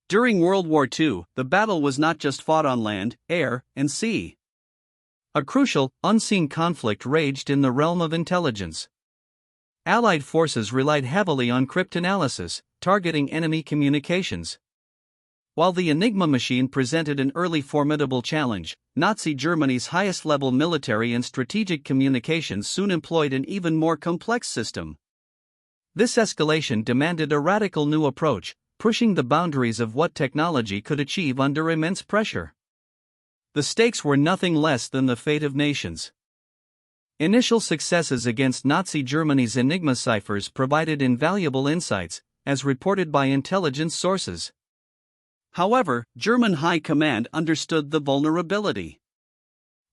During World War II, the battle was not just fought on land, air, and sea. A crucial, unseen conflict raged in the realm of intelligence. Allied forces relied heavily on cryptanalysis, targeting enemy communications. While the Enigma machine presented an early formidable challenge, Nazi Germany's highest-level military and strategic communications soon employed an even more complex system. This escalation demanded a radical new approach, pushing the boundaries of what technology could achieve under immense pressure. The stakes were nothing less than the fate of nations. Initial successes against Nazi Germany's Enigma ciphers provided invaluable insights, as reported by intelligence sources. However, German high command understood the vulnerability.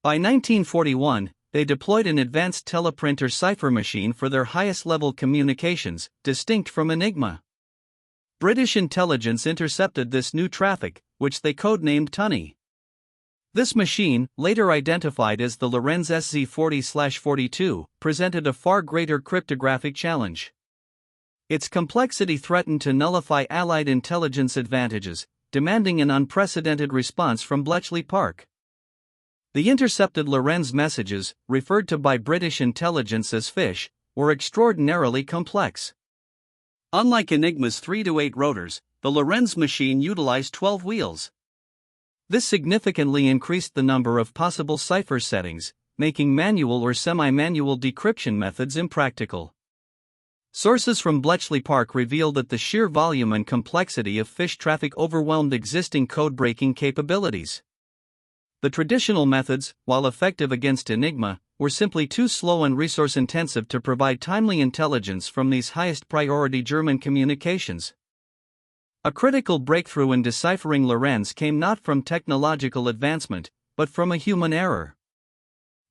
By 1941, they deployed an advanced teleprinter cipher machine for their highest-level communications, distinct from Enigma. British intelligence intercepted this new traffic, which they codenamed Tunny. This machine, later identified as the Lorenz SZ40/42, presented a far greater cryptographic challenge. Its complexity threatened to nullify Allied intelligence advantages, demanding an unprecedented response from Bletchley Park. The intercepted Lorenz messages, referred to by British intelligence as fish, were extraordinarily complex. Unlike Enigma's 3 to 8 rotors, the Lorenz machine utilized 12 wheels. This significantly increased the number of possible cipher settings, making manual or semi-manual decryption methods impractical. Sources from Bletchley Park reveal that the sheer volume and complexity of fish traffic overwhelmed existing code-breaking capabilities. The traditional methods, while effective against Enigma, were simply too slow and resource-intensive to provide timely intelligence from these highest-priority German communications. A critical breakthrough in deciphering Lorenz came not from technological advancement, but from a human error.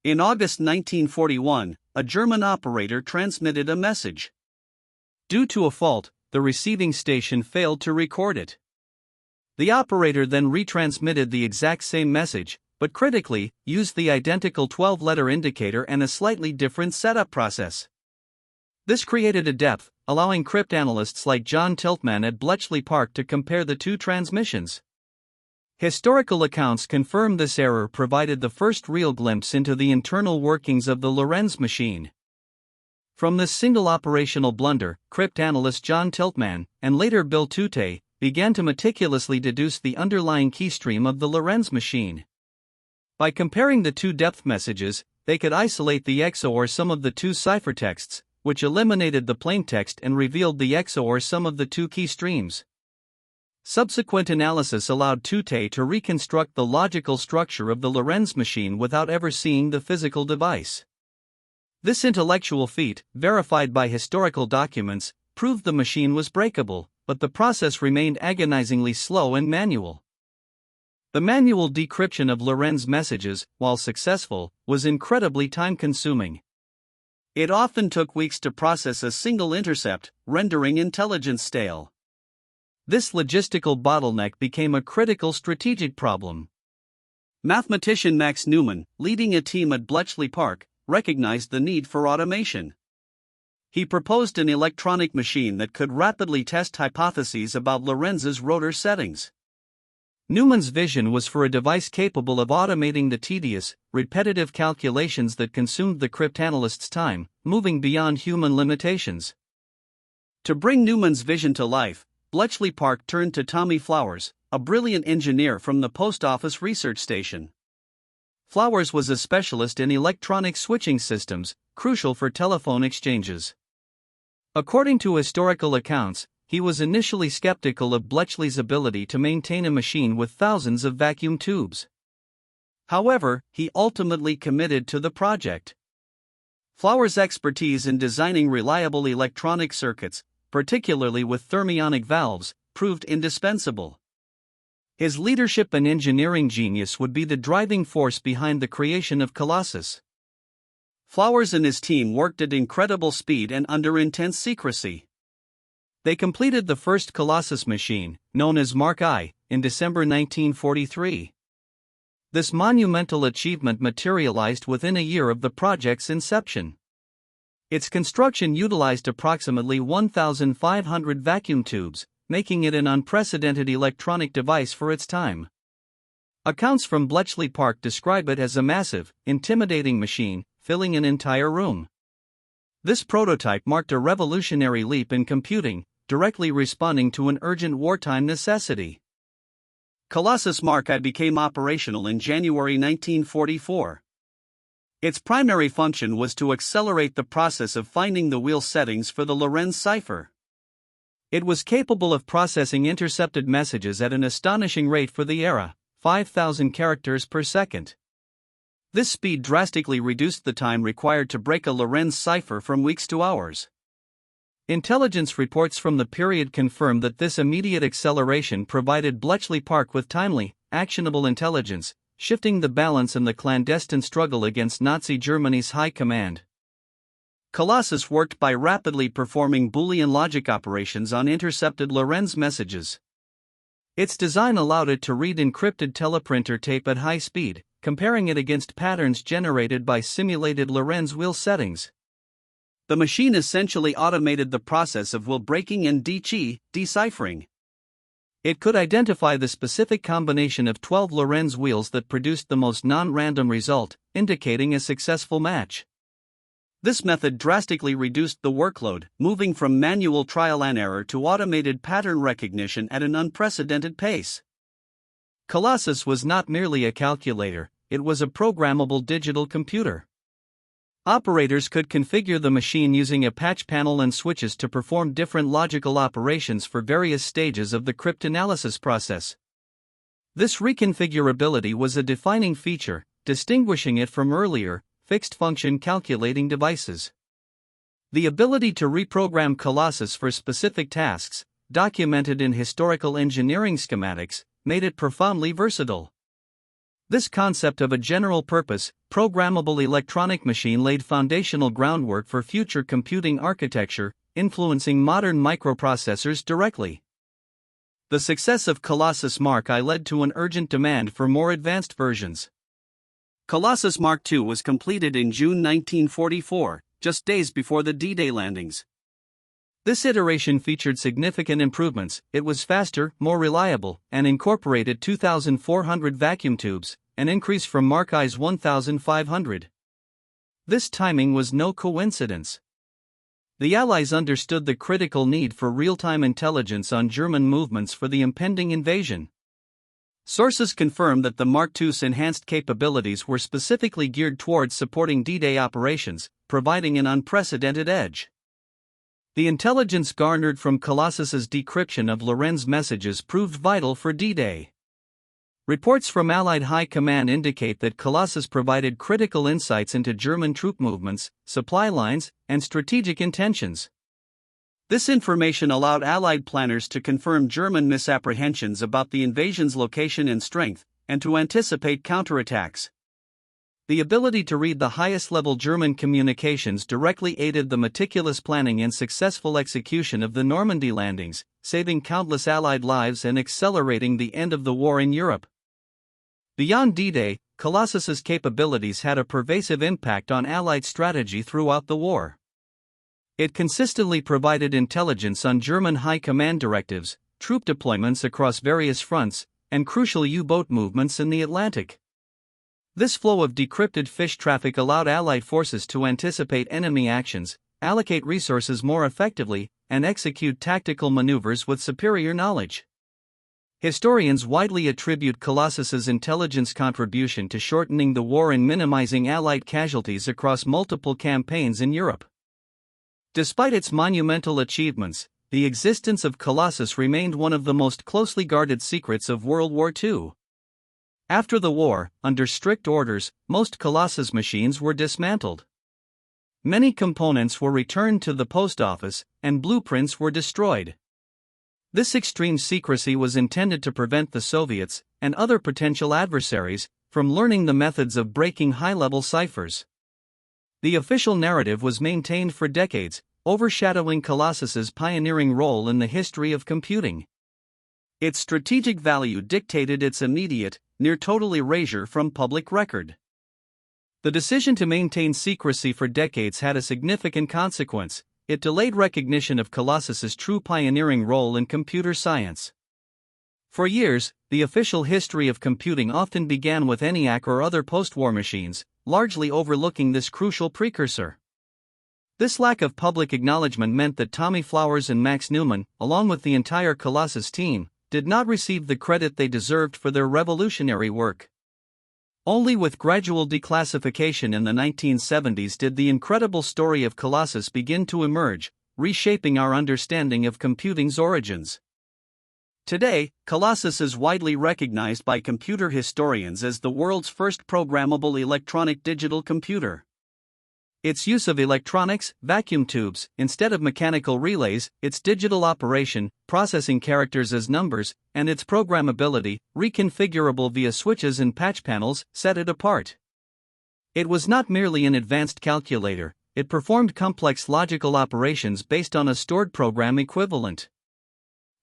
In August 1941, a German operator transmitted a message. Due to a fault, the receiving station failed to record it. The operator then retransmitted the exact same message, but critically, used the identical 12-letter indicator and a slightly different setup process. This created a depth, allowing cryptanalysts like John Tiltman at Bletchley Park to compare the two transmissions. Historical accounts confirm this error provided the first real glimpse into the internal workings of the Lorenz machine. From this single operational blunder, cryptanalyst John Tiltman, and later Bill Tutte, began to meticulously deduce the underlying keystream of the Lorenz machine. By comparing the two depth messages, they could isolate the EXO or sum of the two ciphertexts, which eliminated the plaintext and revealed the EXO or sum of the two key streams. Subsequent analysis allowed Tutte to reconstruct the logical structure of the Lorenz machine without ever seeing the physical device. This intellectual feat, verified by historical documents, proved the machine was breakable, but the process remained agonizingly slow and manual. The manual decryption of Lorenz messages, while successful, was incredibly time-consuming. It often took weeks to process a single intercept, rendering intelligence stale. This logistical bottleneck became a critical strategic problem. Mathematician Max Newman, leading a team at Bletchley Park, recognized the need for automation. He proposed an electronic machine that could rapidly test hypotheses about Lorenz's rotor settings. Newman's vision was for a device capable of automating the tedious, repetitive calculations that consumed the cryptanalyst's time, moving beyond human limitations. To bring Newman's vision to life, Bletchley Park turned to Tommy Flowers, a brilliant engineer from the Post Office Research Station. Flowers was a specialist in electronic switching systems, crucial for telephone exchanges. According to historical accounts, he was initially skeptical of Bletchley's ability to maintain a machine with thousands of vacuum tubes. However, he ultimately committed to the project. Flowers' expertise in designing reliable electronic circuits, particularly with thermionic valves, proved indispensable. His leadership and engineering genius would be the driving force behind the creation of Colossus. Flowers and his team worked at incredible speed and under intense secrecy. They completed the first Colossus machine, known as Mark I, in December 1943. This monumental achievement materialized within a year of the project's inception. Its construction utilized approximately 1,500 vacuum tubes, making it an unprecedented electronic device for its time. Accounts from Bletchley Park describe it as a massive, intimidating machine, filling an entire room. This prototype marked a revolutionary leap in computing, directly responding to an urgent wartime necessity. Colossus Mark I became operational in January 1944. Its primary function was to accelerate the process of finding the wheel settings for the Lorenz cipher. It was capable of processing intercepted messages at an astonishing rate for the era, 5,000 characters per second. This speed drastically reduced the time required to break a Lorenz cipher from weeks to hours. Intelligence reports from the period confirm that this immediate acceleration provided Bletchley Park with timely, actionable intelligence, shifting the balance in the clandestine struggle against Nazi Germany's high command. Colossus worked by rapidly performing Boolean logic operations on intercepted Lorenz messages. Its design allowed it to read encrypted teleprinter tape at high speed, comparing it against patterns generated by simulated Lorenz wheel settings. The machine essentially automated the process of wheel breaking and deciphering. It could identify the specific combination of 12 Lorenz wheels that produced the most non-random result, indicating a successful match. This method drastically reduced the workload, moving from manual trial and error to automated pattern recognition at an unprecedented pace. Colossus was not merely a calculator, it was a programmable digital computer. Operators could configure the machine using a patch panel and switches to perform different logical operations for various stages of the cryptanalysis process. This reconfigurability was a defining feature, distinguishing it from earlier, fixed-function calculating devices. The ability to reprogram Colossus for specific tasks, documented in historical engineering schematics, made it profoundly versatile. This concept of a general-purpose, programmable electronic machine laid foundational groundwork for future computing architecture, influencing modern microprocessors directly. The success of Colossus Mark I led to an urgent demand for more advanced versions. Colossus Mark II was completed in June 1944, just days before the D-Day landings. This iteration featured significant improvements. It was faster, more reliable, and incorporated 2,400 vacuum tubes, an increase from Mark I's 1,500. This timing was no coincidence. The Allies understood the critical need for real-time intelligence on German movements for the impending invasion. Sources confirmed that the Mark II's enhanced capabilities were specifically geared towards supporting D-Day operations, providing an unprecedented edge. The intelligence garnered from Colossus's decryption of Lorenz messages proved vital for D-Day. Reports from Allied High Command indicate that Colossus provided critical insights into German troop movements, supply lines, and strategic intentions. This information allowed Allied planners to confirm German misapprehensions about the invasion's location and strength, and to anticipate counterattacks. The ability to read the highest-level German communications directly aided the meticulous planning and successful execution of the Normandy landings, saving countless Allied lives and accelerating the end of the war in Europe. Beyond D-Day, Colossus's capabilities had a pervasive impact on Allied strategy throughout the war. It consistently provided intelligence on German high command directives, troop deployments across various fronts, and crucial U-boat movements in the Atlantic. This flow of decrypted fish traffic allowed Allied forces to anticipate enemy actions, allocate resources more effectively, and execute tactical maneuvers with superior knowledge. Historians widely attribute Colossus's intelligence contribution to shortening the war and minimizing Allied casualties across multiple campaigns in Europe. Despite its monumental achievements, the existence of Colossus remained one of the most closely guarded secrets of World War II. After the war, under strict orders, most Colossus machines were dismantled. Many components were returned to the post office, and blueprints were destroyed. This extreme secrecy was intended to prevent the Soviets, and other potential adversaries, from learning the methods of breaking high-level ciphers. The official narrative was maintained for decades, overshadowing Colossus's pioneering role in the history of computing. Its strategic value dictated its immediate, near-total erasure from public record. The decision to maintain secrecy for decades had a significant consequence. it delayed recognition of Colossus's true pioneering role in computer science. For years, the official history of computing often began with ENIAC or other post-war machines, largely overlooking this crucial precursor. This lack of public acknowledgement meant that Tommy Flowers and Max Newman, along with the entire Colossus team, did not receive the credit they deserved for their revolutionary work. Only with gradual declassification in the 1970s did the incredible story of Colossus begin to emerge, reshaping our understanding of computing's origins. Today, Colossus is widely recognized by computer historians as the world's first programmable electronic digital computer. Its use of electronics, vacuum tubes, instead of mechanical relays, its digital operation, processing characters as numbers, and its programmability, reconfigurable via switches and patch panels, set it apart. It was not merely an advanced calculator, it performed complex logical operations based on a stored program equivalent.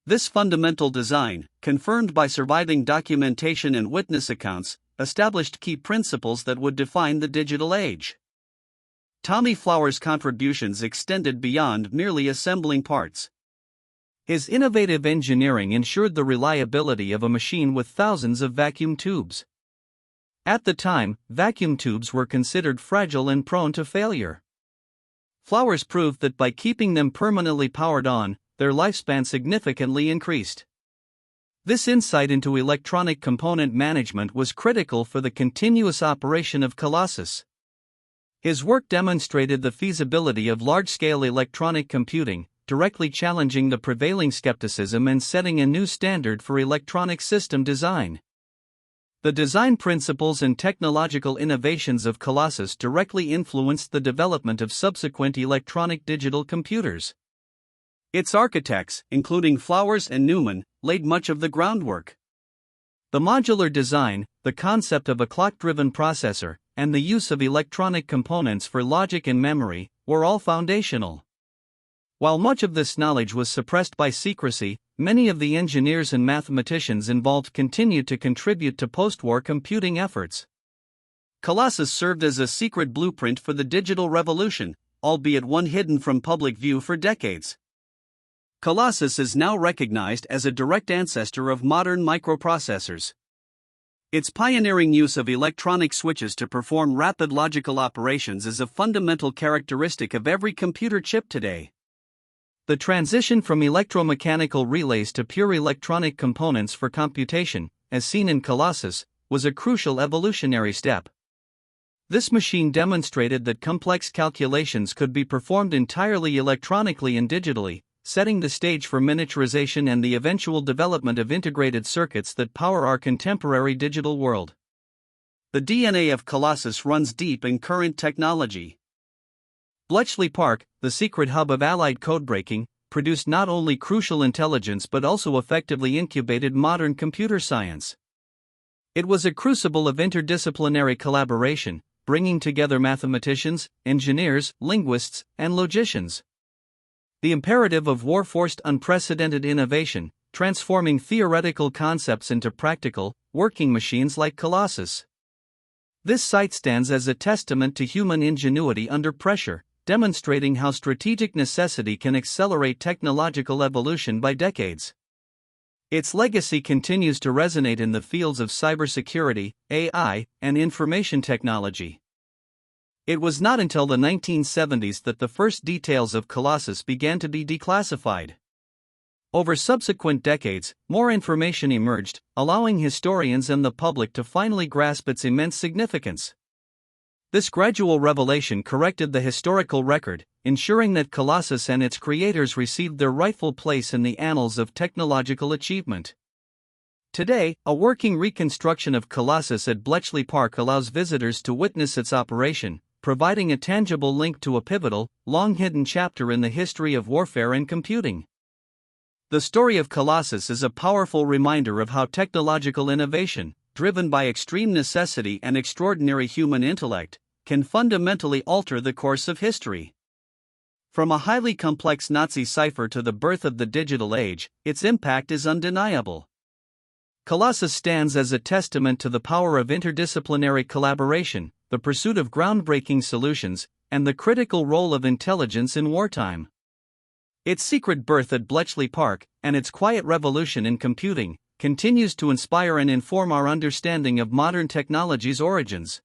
This fundamental design, confirmed by surviving documentation and witness accounts, established key principles that would define the digital age. Tommy Flowers' contributions extended beyond merely assembling parts. His innovative engineering ensured the reliability of a machine with thousands of vacuum tubes. At the time, vacuum tubes were considered fragile and prone to failure. Flowers proved that by keeping them permanently powered on, their lifespan significantly increased. This insight into electronic component management was critical for the continuous operation of Colossus. His work demonstrated the feasibility of large-scale electronic computing, directly challenging the prevailing skepticism and setting a new standard for electronic system design. The design principles and technological innovations of Colossus directly influenced the development of subsequent electronic digital computers. Its architects, including Flowers and Newman, laid much of the groundwork. The modular design, the concept of a clock-driven processor, and the use of electronic components for logic and memory, were all foundational. While much of this knowledge was suppressed by secrecy, many of the engineers and mathematicians involved continued to contribute to post-war computing efforts. Colossus served as a secret blueprint for the digital revolution, albeit one hidden from public view for decades. Colossus is now recognized as a direct ancestor of modern microprocessors. Its pioneering use of electronic switches to perform rapid logical operations is a fundamental characteristic of every computer chip today. The transition from electromechanical relays to pure electronic components for computation, as seen in Colossus, was a crucial evolutionary step. This machine demonstrated that complex calculations could be performed entirely electronically and digitally, setting the stage for miniaturization and the eventual development of integrated circuits that power our contemporary digital world. The DNA of Colossus runs deep in current technology. Bletchley Park, the secret hub of Allied codebreaking, produced not only crucial intelligence but also effectively incubated modern computer science. It was a crucible of interdisciplinary collaboration, bringing together mathematicians, engineers, linguists, and logicians. The imperative of war forced unprecedented innovation, transforming theoretical concepts into practical, working machines like Colossus. This site stands as a testament to human ingenuity under pressure, demonstrating how strategic necessity can accelerate technological evolution by decades. Its legacy continues to resonate in the fields of cybersecurity, AI, and information technology. It was not until the 1970s that the first details of Colossus began to be declassified. Over subsequent decades, more information emerged, allowing historians and the public to finally grasp its immense significance. This gradual revelation corrected the historical record, ensuring that Colossus and its creators received their rightful place in the annals of technological achievement. Today, a working reconstruction of Colossus at Bletchley Park allows visitors to witness its operation, providing a tangible link to a pivotal, long-hidden chapter in the history of warfare and computing. The story of Colossus is a powerful reminder of how technological innovation, driven by extreme necessity and extraordinary human intellect, can fundamentally alter the course of history. From a highly complex Nazi cipher to the birth of the digital age, its impact is undeniable. Colossus stands as a testament to the power of interdisciplinary collaboration, the pursuit of groundbreaking solutions, and the critical role of intelligence in wartime. Its secret birth at Bletchley Park, and its quiet revolution in computing, continues to inspire and inform our understanding of modern technology's origins.